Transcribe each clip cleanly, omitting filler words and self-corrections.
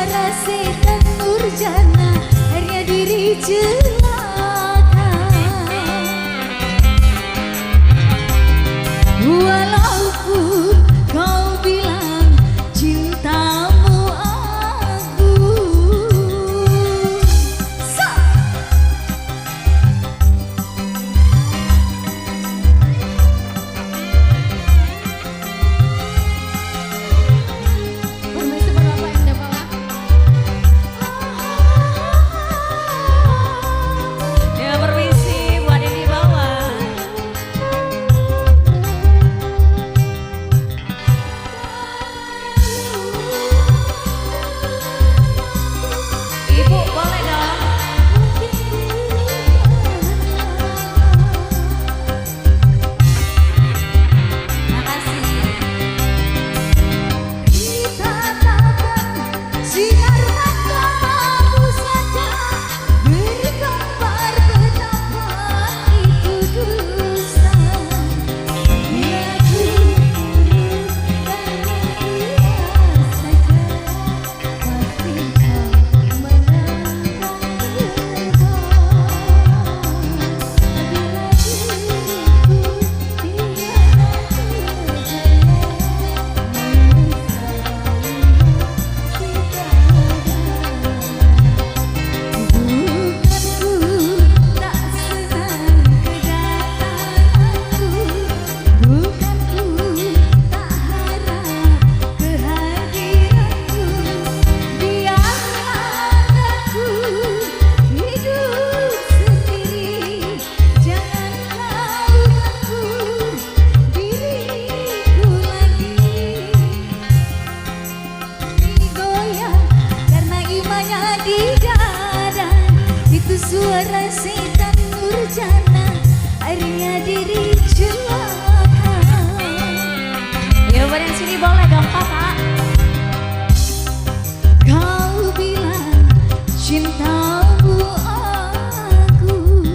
suara setan nurjana, akhirnya diri celaka. Walaupun kau bilang cintamu agung, suara setan nurjana, akhirnya diri celaka. Ya pada sini boleh dong kakak. Kau bilang cintamu agung,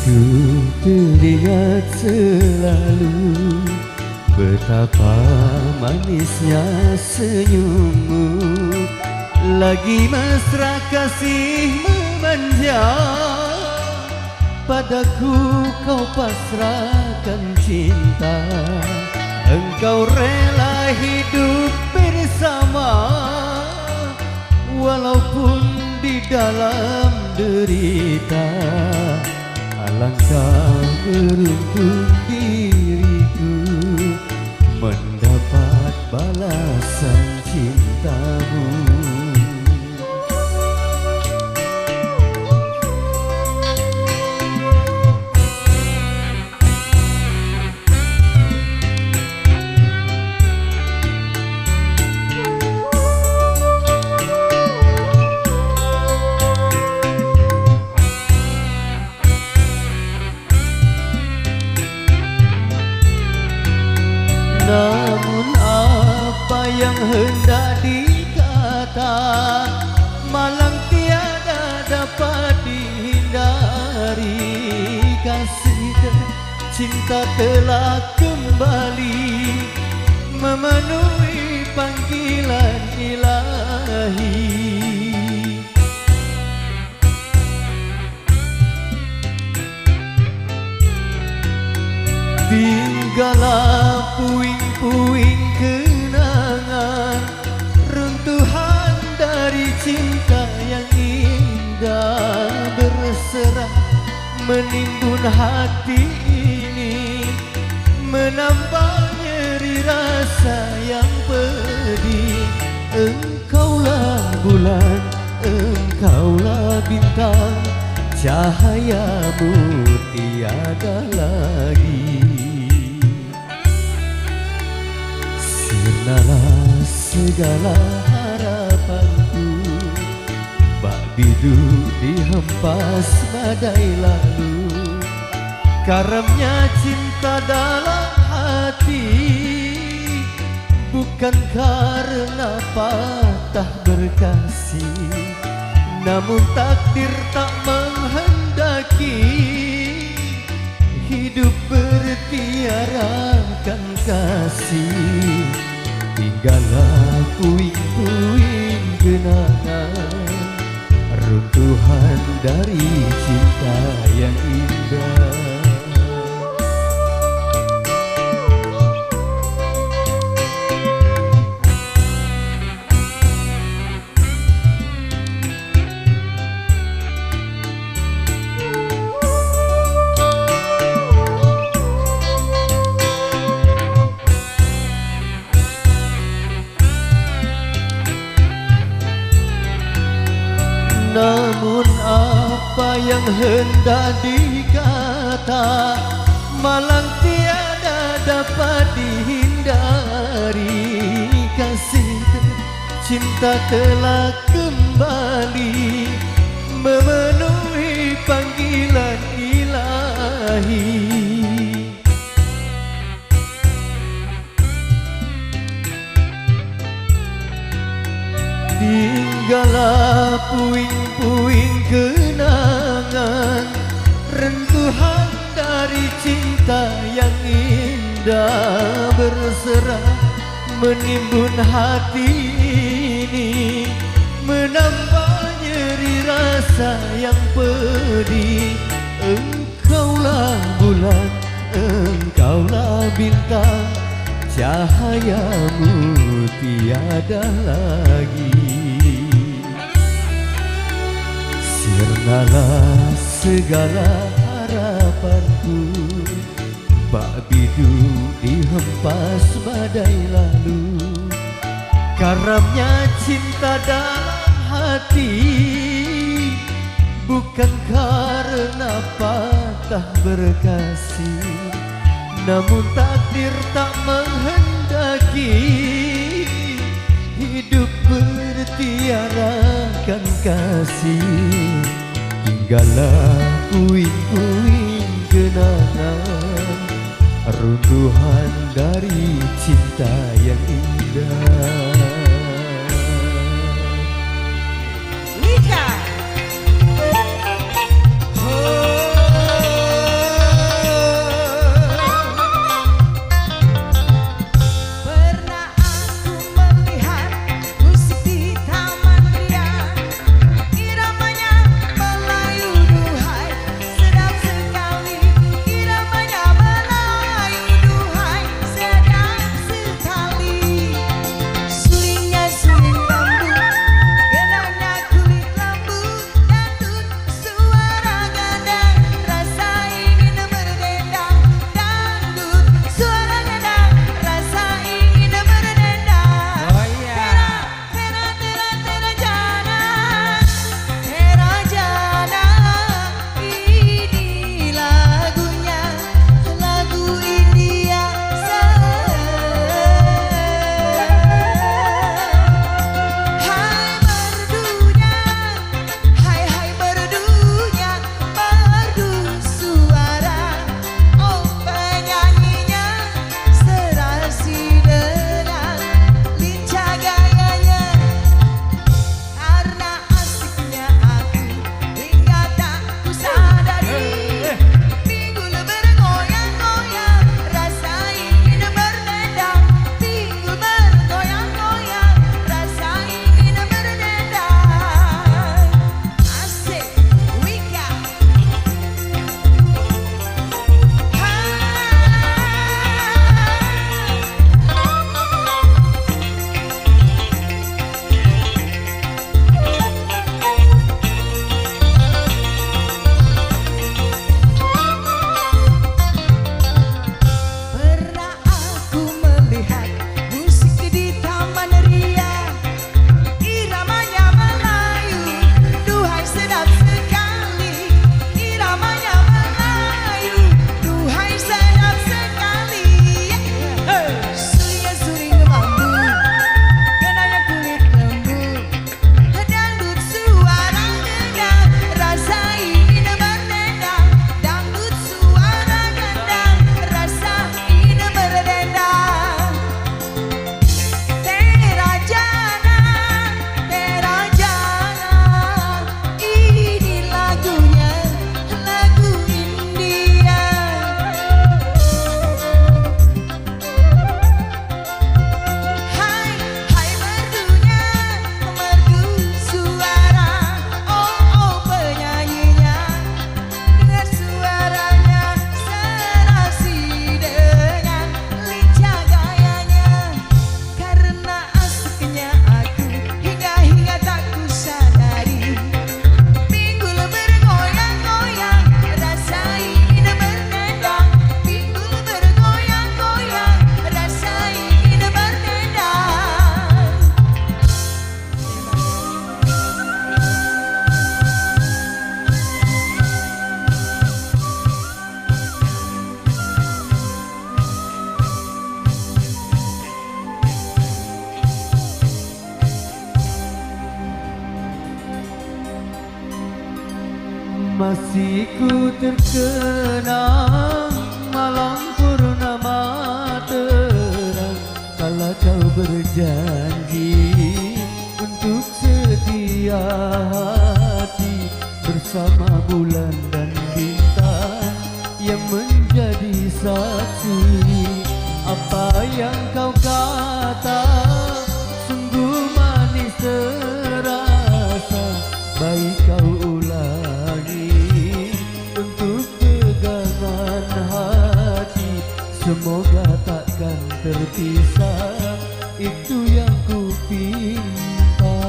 Ku teringat selalu betapa manisnya senyummu, lagi mesra kasih memanja. Padaku kau pasrahkan cinta, engkau rela hidup bersama, walaupun di dalam derita. Alangkah beruntung diriku mendapat balasan cintamu. yang hendak dikata, malang tiada dapat dihindari. Kasih cinta telah kembali memenuhi panggilan ilahi. Tinggallah puing-puing kenangan, runtuhan dari cinta yang indah berserah menimbun hati ini, menambah nyeri rasa yang pedih. Engkaulah bulan, engkaulah bintang, cahayamu tiada lagi. Sirnalah segala harapanku, bak bidu dihempas badai lalu. Karamnya cinta dalam hati, bukan karena patah berkasih, namun takdir tak menghendaki hidup bertiarakan kasih. Tinggallah puing-puing kenangan, runtuhan dari cinta yang indah. Namun apa yang hendak dikata, malang tiada dapat dihindari. Kasih cinta telah kembali memenuhi panggilan ilahi. Tinggallah puing-puing kenangan, rentuhan dari cinta yang indah berserah menimbun hati ini, menambah nyeri rasa yang pedih. Engkaulah bulan, engkaulah bintang, cahayamu tiada lagi. Sirnalah segala harapanku, bak bidu dihempas badai lalu. Karamnya cinta dalam hati, bukan karena patah berkasih, namun takdir tak menghendaki hidup bertiarakan kasih. Tinggallah puing-puing kenangan, runtuhan dari cinta yang indah. Masih ku terkenang malam purnama terang kala kau berjanji untuk setia hati bersama bulan dan bintang yang menjadi saksi. Apa yang kau kata sungguh manis terasa, baik kau ulangi untuk pegangan hati. Semoga takkan terpisah, itu yang ku pinta.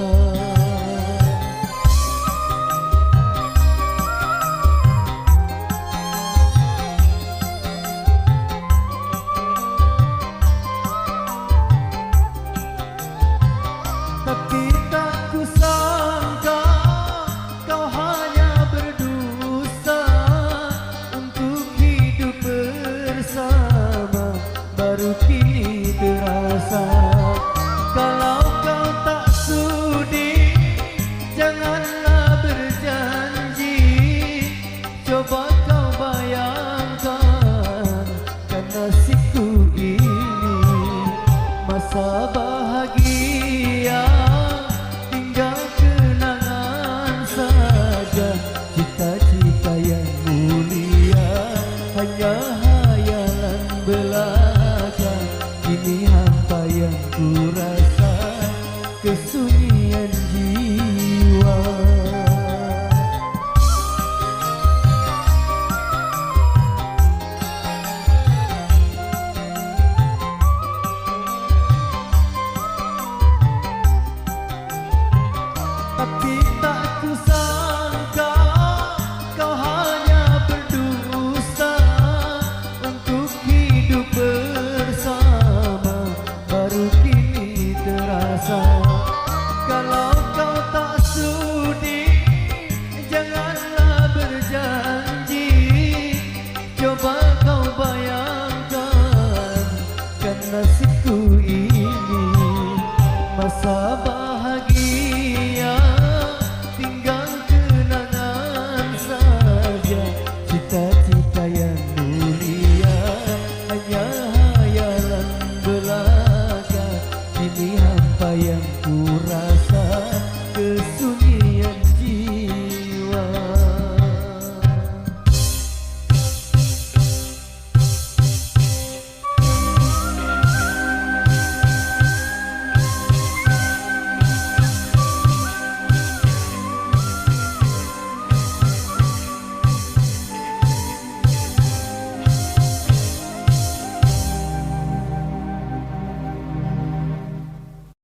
Tapi tak kusangka kau hanya berdosa untuk hidup bersama, baru kini terasa. Kalau kau tak sudi, janganlah berjanji. Coba kau bayangkan kan nasibku ini, masa bahagia tinggal kenangan saja. Cita-cita yang mulia hanya hayalan belaka. Kini hampa yang ku rasa, kesunyian jiwa. Tapi tak kusangka kau hanya berdosa untuk hidup